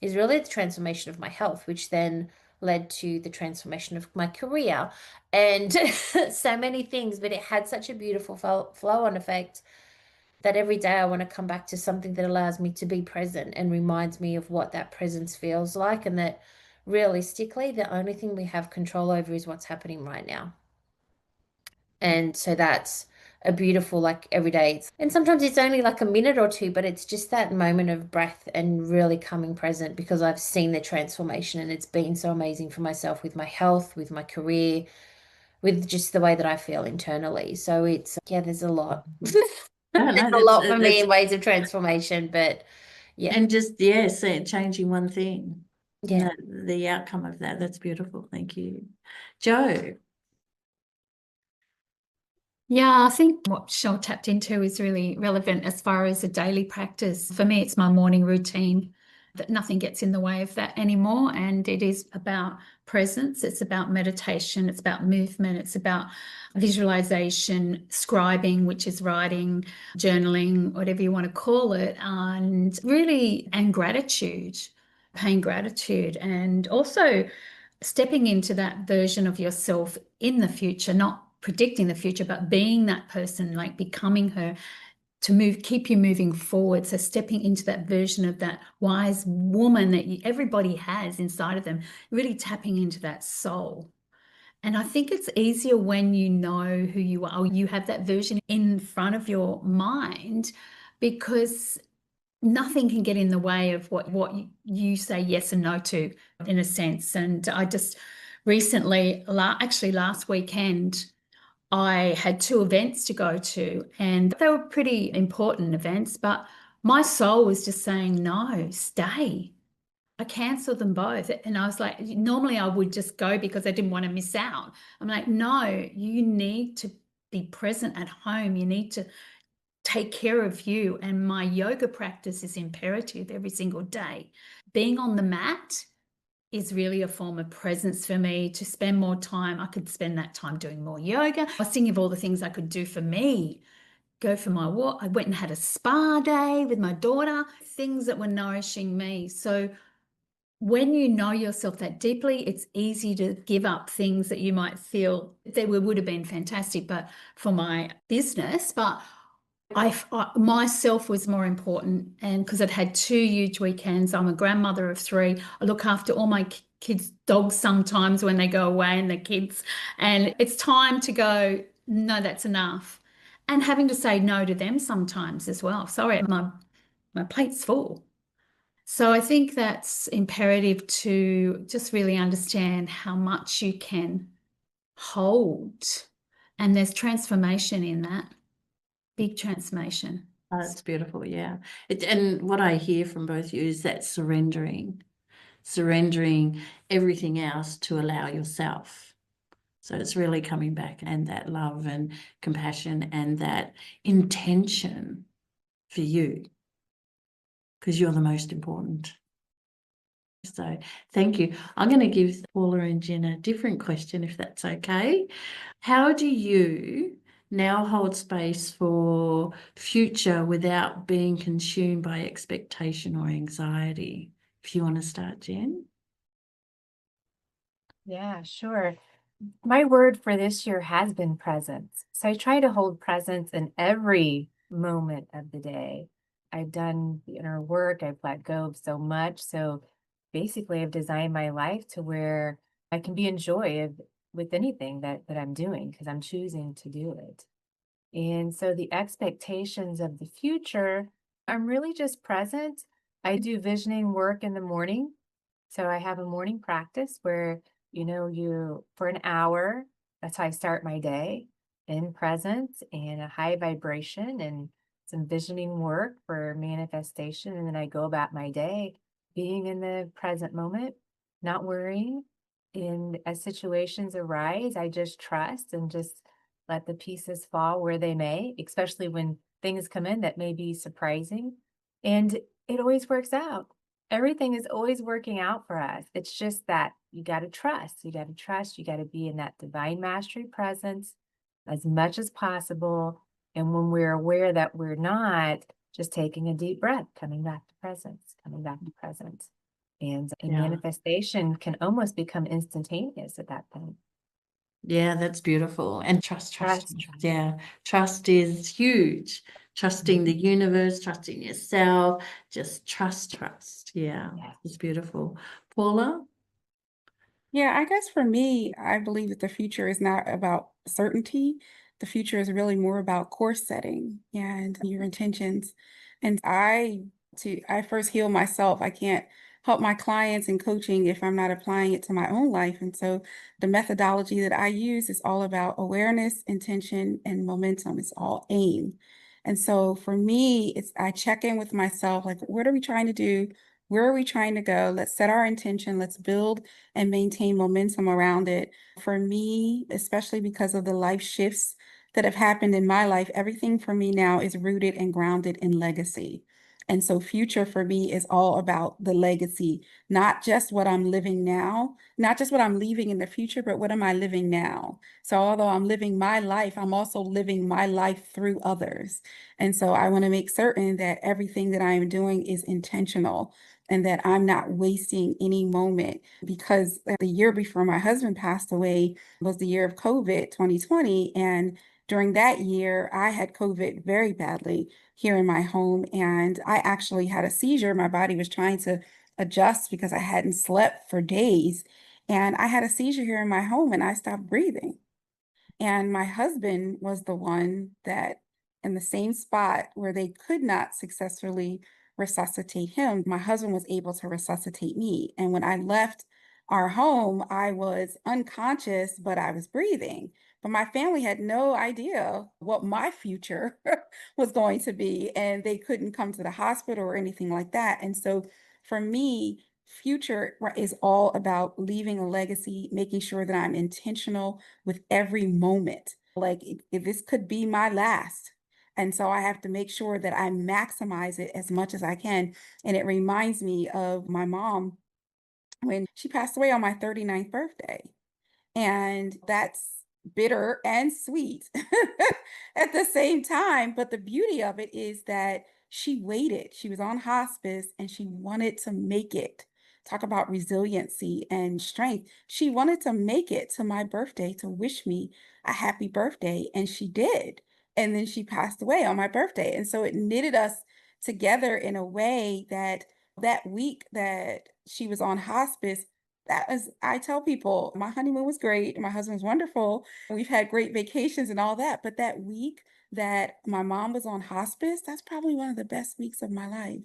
E: is really the transformation of my health, which then led to the transformation of my career and so many things. But it had such a beautiful flow-on effect that every day I want to come back to something that allows me to be present and reminds me of what that presence feels like, and that realistically, the only thing we have control over is what's happening right now. And so that's a beautiful, like every day. And sometimes it's only like a minute or two, but it's just that moment of breath and really coming present, because I've seen the transformation, and it's been so amazing for myself with my health, with my career, with just the way that I feel internally. So it's, yeah, there's a lot.
A: No,
E: There's a lot for me in ways of transformation, but yeah.
A: And just, changing one thing.
E: Yeah.
A: The outcome of that. That's beautiful. Thank you. Jo.
B: Yeah, I think what Shell tapped into is really relevant as far as a daily practice. For me, it's my morning routine, that nothing gets in the way of that anymore. And it is about presence, it's about meditation, it's about movement, it's about visualization, scribing, which is writing, journaling, whatever you want to call it, and really, and gratitude, paying gratitude, and also stepping into that version of yourself in the future, not predicting the future, but being that person, like becoming her, to keep you moving forward. So stepping into that version of that wise woman that everybody has inside of them, really tapping into that soul. And I think it's easier when you know who you are, or you have that version in front of your mind, because nothing can get in the way of what you say yes and no to, in a sense. And I just recently, actually last weekend, I had 2 events to go to, and they were pretty important events, but my soul was just saying, no, stay. I canceled them both. And I was like, normally I would just go because I didn't want to miss out. I'm like, no, you need to be present at home. You need to take care of you. And my yoga practice is imperative every single day. Being on the mat is really a form of presence for me, to spend more time. I could spend that time doing more yoga. I was thinking of all the things I could do for me. Go for my walk. I went and had a spa day with my daughter, things that were nourishing me. So when you know yourself that deeply, it's easy to give up things that you might feel they would have been fantastic, but for my business, but myself was more important. And because I'd had 2 huge weekends, I'm a grandmother of 3. I look after all my kids' dogs sometimes when they go away, and the kids, and it's time to go, no, that's enough. And having to say no to them sometimes as well. Sorry, my plate's full. So I think that's imperative, to just really understand how much you can hold. And there's transformation in that. Big transformation.
A: Oh, that's beautiful. Yeah. And what I hear from both of you is that surrendering everything else to allow yourself. So it's really coming back, and that love and compassion and that intention for you, because you're the most important. So thank you. I'm going to give Paula and Jen a different question, if that's okay. How do you now hold space for future without being consumed by expectation or anxiety? If you want to start, Jen.
C: Yeah, sure. My word for this year has been presence. So I try to hold presence in every moment of the day. I've done the inner work. I've let go of so much. So basically, I've designed my life to where I can be in joy with anything that I'm doing because I'm choosing to do it. And so the expectations of the future, I'm really just present. I do visioning work in the morning. So I have a morning practice where, you for an hour, that's how I start my day, in presence and a high vibration and some visioning work for manifestation. And then I go about my day being in the present moment, not worrying. And as situations arise, I just trust and just let the pieces fall where they may, especially when things come in that may be surprising. And it always works out. Everything is always working out for us. It's just that you got to trust. You got to trust. You got to be in that divine mastery presence as much as possible. And when we're aware that we're not, just taking a deep breath, coming back to presence, coming back to presence. And manifestation can almost become instantaneous at that point.
A: Yeah, that's beautiful. And trust.
C: Trust.
A: Yeah, trust is huge. Trusting the universe, trusting yourself, just trust. Yeah, it's beautiful. Paula?
D: Yeah, I guess for me, I believe that the future is not about certainty. The future is really more about course setting and your intentions. And I first heal myself. I can't help my clients in coaching if I'm not applying it to my own life. And so the methodology that I use is all about awareness, intention, and momentum. It's all aim. And so for me, I check in with myself, like, what are we trying to do? Where are we trying to go? Let's set our intention. Let's build and maintain momentum around it. For me, especially because of the life shifts that have happened in my life, everything for me now is rooted and grounded in legacy. And so future for me is all about the legacy, not just what I'm living now, not just what I'm leaving in the future, but what am I living now? So although I'm living my life, I'm also living my life through others. And so I want to make certain that everything that I am doing is intentional and that I'm not wasting any moment, because the year before my husband passed away was the year of COVID 2020. And during that year, I had COVID very badly here in my home. And I actually had a seizure. My body was trying to adjust because I hadn't slept for days. And I had a seizure here in my home and I stopped breathing. And my husband was the one that, in the same spot where they could not successfully resuscitate him, my husband was able to resuscitate me. And when I left our home, I was unconscious, but I was breathing. But my family had no idea what my future was going to be, and they couldn't come to the hospital or anything like that. And so for me, future is all about leaving a legacy, making sure that I'm intentional with every moment. Like if this could be my last. And so I have to make sure that I maximize it as much as I can. And it reminds me of my mom when she passed away on my 39th birthday. And that's bitter and sweet at the same time. But the beauty of it is that she waited. She was on hospice and she wanted to make it. Talk about resiliency and strength. She wanted to make it to my birthday to wish me a happy birthday, and she did. And then she passed away on my birthday. And so it knitted us together in a way that that week that she was on hospice, I tell people, my honeymoon was great. My husband's wonderful. We've had great vacations and all that. But that week that my mom was on hospice, that's probably one of the best weeks of my life,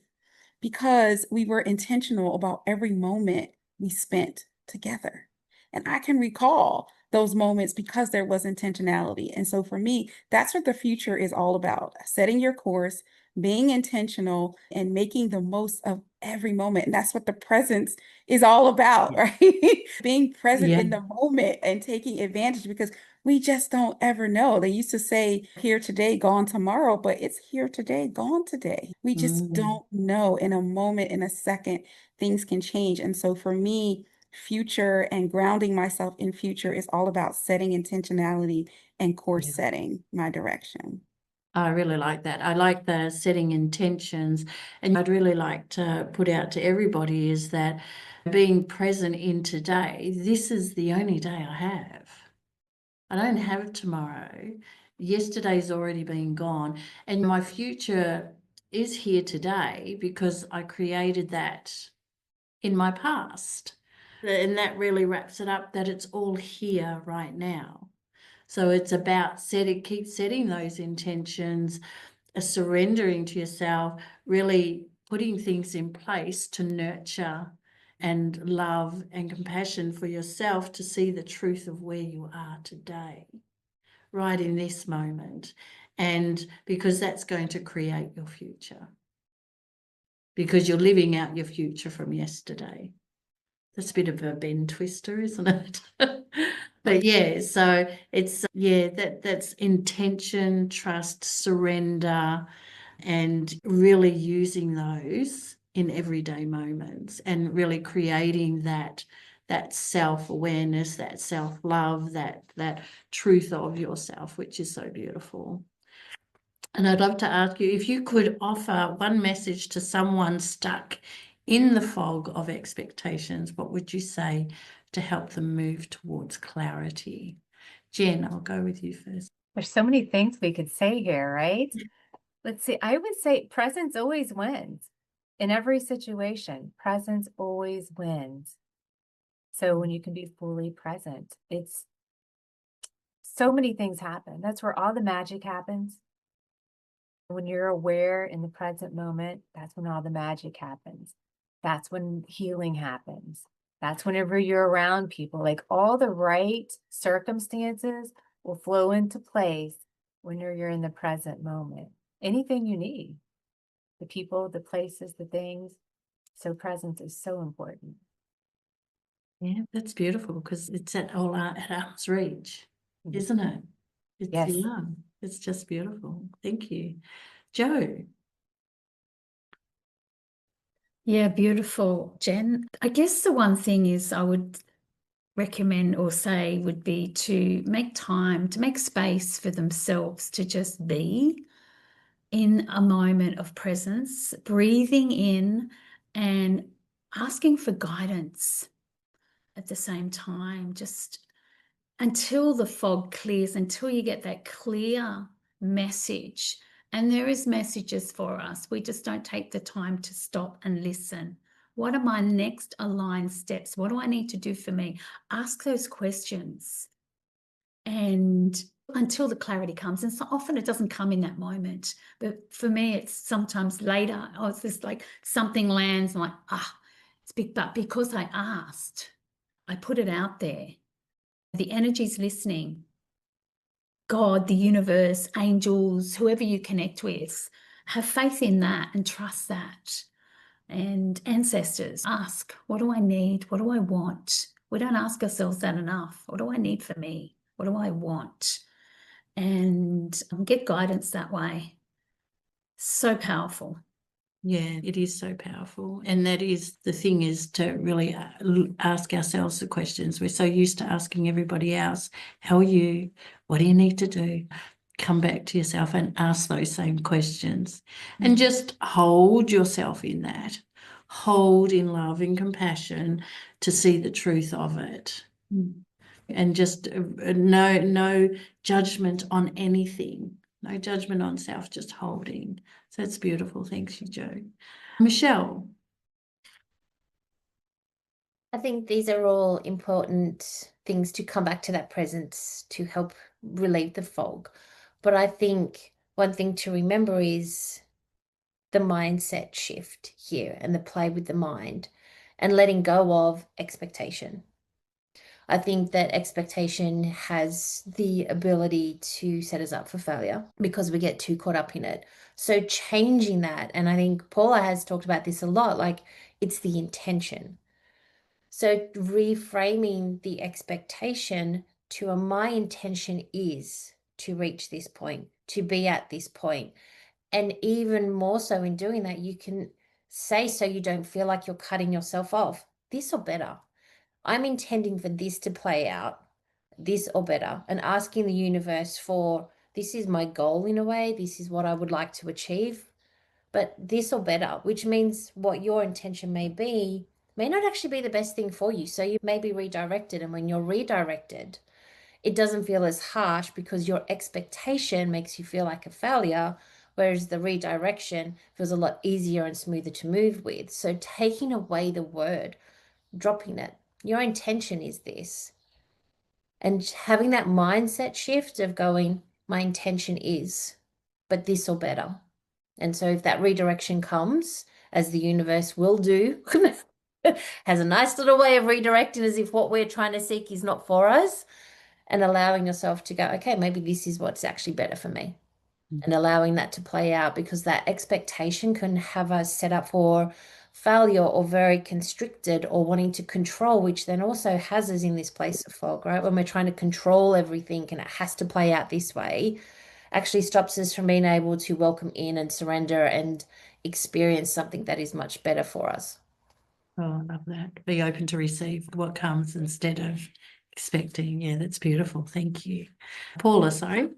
D: because we were intentional about every moment we spent together. And I can recall those moments because there was intentionality. And so for me, that's what the future is all about: setting your course, being intentional, and making the most of every moment. And that's what the presence is all about, right? Being present in the moment and taking advantage, because we just don't ever know. They used to say here today, gone tomorrow, but it's here today, gone today. We just don't know. In a moment, in a second, things can change. And so for me, future and grounding myself in future is all about setting intentionality and course setting my direction.
A: I really like that. I like the setting intentions. And I'd really like to put out to everybody is that being present in today, this is the only day I have. I don't have tomorrow. Yesterday's already been gone. And my future is here today because I created that in my past. And that really wraps it up, that it's all here right now. So it's about keep setting those intentions, surrendering to yourself, really putting things in place to nurture and love and compassion for yourself to see the truth of where you are today, right in this moment. And because that's going to create your future. Because you're living out your future from yesterday. That's a bit of a bend twister, isn't it? But yeah, so it's, that's intention, trust, surrender, and really using those in everyday moments and really creating that self-awareness, that self-love, that truth of yourself, which is so beautiful. And I'd love to ask you if you could offer one message to someone stuck in the fog of expectations, what would you say to help them move towards clarity? Jen, I'll go with you first.
C: There's so many things we could say here, right? Let's see. I would say presence always wins. In every situation, presence always wins. So when you can be fully present, it's so many things happen. That's where all the magic happens. When you're aware in the present moment, that's when all the magic happens. That's when healing happens. That's whenever you're around people, like all the right circumstances will flow into place when you're in the present moment. Anything you need, the people, the places, the things. So presence is so important.
A: Yeah, that's beautiful because it's at arm's reach, isn't it? It's,
C: Yes.
A: yeah, it's just beautiful. Thank you. Joe.
B: Yeah, beautiful, Jen. I guess the one thing is I would recommend or say would be to make time, to make space for themselves to just be in a moment of presence, breathing in and asking for guidance at the same time, just until the fog clears, until you get that clear message. And there is messages for us. We just don't take the time to stop and listen. What are my next aligned steps? What do I need to do for me? Ask those questions. And until the clarity comes, and so often it doesn't come in that moment. But for me, it's sometimes later. Oh, it's just like something lands. I'm like, it's big. But because I asked, I put it out there. The energy's listening. God, the universe, angels, whoever you connect with, have faith in that and trust that. And ancestors, ask, what do I need? What do I want? We don't ask ourselves that enough. What do I need for me? What do I want? And get guidance that way. So powerful.
A: Yeah, it is so powerful. And that is the thing, is to really ask ourselves the questions. We're so used to asking everybody else, how are you? What do you need to do? Come back to yourself and ask those same questions and just hold yourself in that. Hold in love and compassion to see the truth of it. And just no judgment on anything. No judgment on self, just holding. So it's beautiful. Thanks you, Joe. Michelle.
E: I think these are all important things to come back to that presence to help relieve the fog. But I think one thing to remember is the mindset shift here and the play with the mind and letting go of expectation. I think that expectation has the ability to set us up for failure because we get too caught up in it. So changing that, and I think Paula has talked about this a lot, like it's the intention. So reframing the expectation to my intention is to reach this point, to be at this point. And even more so in doing that, you can say, so you don't feel like you're cutting yourself off, this or better. I'm intending for this to play out, this or better, and asking the universe for, this is my goal in a way, this is what I would like to achieve, but this or better, which means what your intention may not actually be the best thing for you. So you may be redirected. And when you're redirected, it doesn't feel as harsh because your expectation makes you feel like a failure, whereas the redirection feels a lot easier and smoother to move with. So taking away the word, dropping it, your intention is this, and having that mindset shift of going, my intention is, but this or better. And so if that redirection comes, as the universe will do, has a nice little way of redirecting as if what we're trying to seek is not for us, and allowing yourself to go, okay, maybe this is what's actually better for me. And allowing that to play out, because that expectation can have us set up for failure or very constricted or wanting to control, which then also has us in this place of fog, right? When we're trying to control everything and it has to play out this way, actually stops us from being able to welcome in and surrender and experience something that is much better for us.
A: Oh, I love that. Be open to receive what comes instead of expecting. Yeah, that's beautiful. Thank you. Paula, sorry.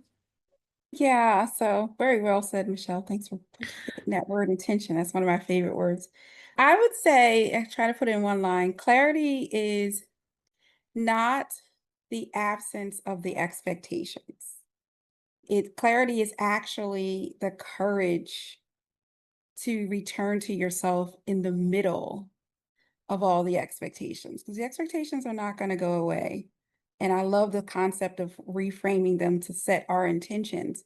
D: Yeah, so very well said, Michelle. Thanks for putting that word intention. That's one of my favorite words. I would say, I try to put it in one line, clarity is not the absence of the expectations. Clarity is actually the courage to return to yourself in the middle of all the expectations, because the expectations are not going to go away. And I love the concept of reframing them to set our intentions.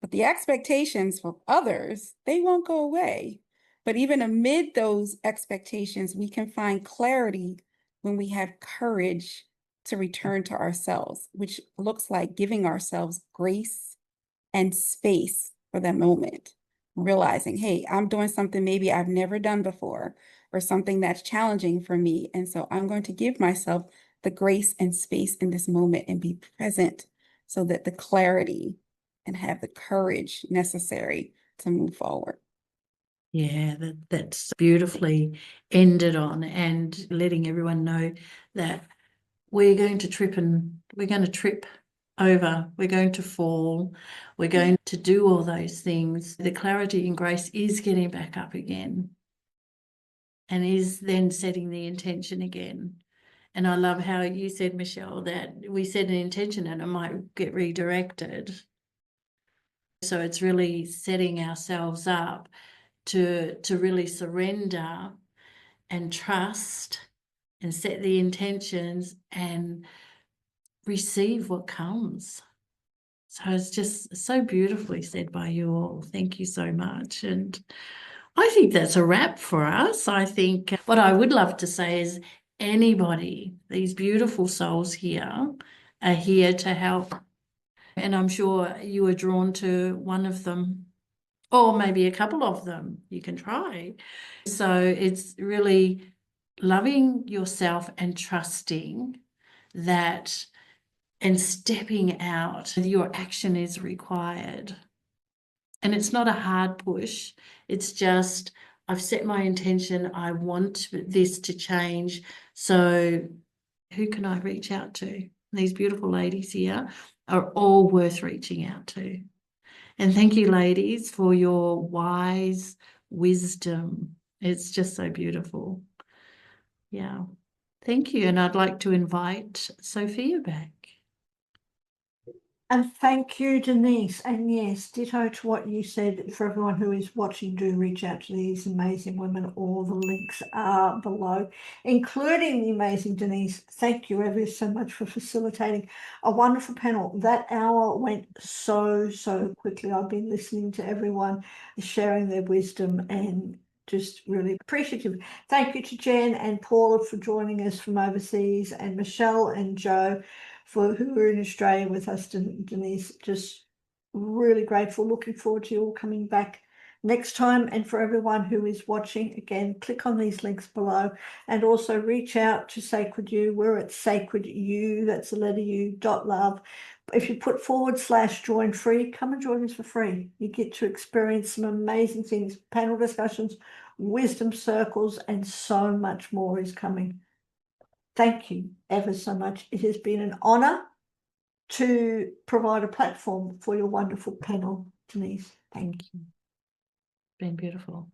D: But the expectations for others, they won't go away. But even amid those expectations, we can find clarity when we have courage to return to ourselves, which looks like giving ourselves grace and space for that moment. Realizing, hey, I'm doing something maybe I've never done before, or something that's challenging for me. And so I'm going to give myself the grace and space in this moment and be present so that the clarity and have the courage necessary to move forward.
A: Yeah, that's beautifully ended on, and letting everyone know that we're going to trip over, we're going to fall, we're going to do all those things. The clarity and grace is getting back up again and is then setting the intention again. And I love how you said, Michelle, that we set an intention and it might get redirected. So it's really setting ourselves up to really surrender and trust and set the intentions and receive what comes. So it's just so beautifully said by you all. Thank you so much. And I think that's a wrap for us. I think what I would love to say is anybody, these beautiful souls here, are here to help. And I'm sure you were drawn to one of them, or maybe a couple of them. You can try. So it's really loving yourself and trusting that, and stepping out, your action is required. And it's not a hard push. It's just, I've set my intention. I want this to change. So who can I reach out to? These beautiful ladies here are all worth reaching out to. And thank you, ladies, for your wise wisdom. It's just so beautiful. Yeah. Thank you. And I'd like to invite Sophia back.
F: And thank you, Denise. And yes, ditto to what you said. For everyone who is watching, do reach out to these amazing women. All the links are below, including the amazing Denise. Thank you ever so much for facilitating a wonderful panel. That hour went so quickly. I've been listening to everyone sharing their wisdom and just really appreciative. Thank you to Jen and Paula for joining us from overseas, and Michelle and Joe for who were in Australia with us. Denise, just really grateful. Looking forward to you all coming back next time. And for everyone who is watching, again, click on these links below, and also reach out to Sacred You. We're at Sacred You, that's the letter U, .love. If you put / join free, come and join us for free. You get to experience some amazing things, panel discussions, wisdom circles, and so much more is coming. Thank you ever so much. It has been an honor to provide a platform for your wonderful panel, Denise. Thank you.
A: It's been beautiful.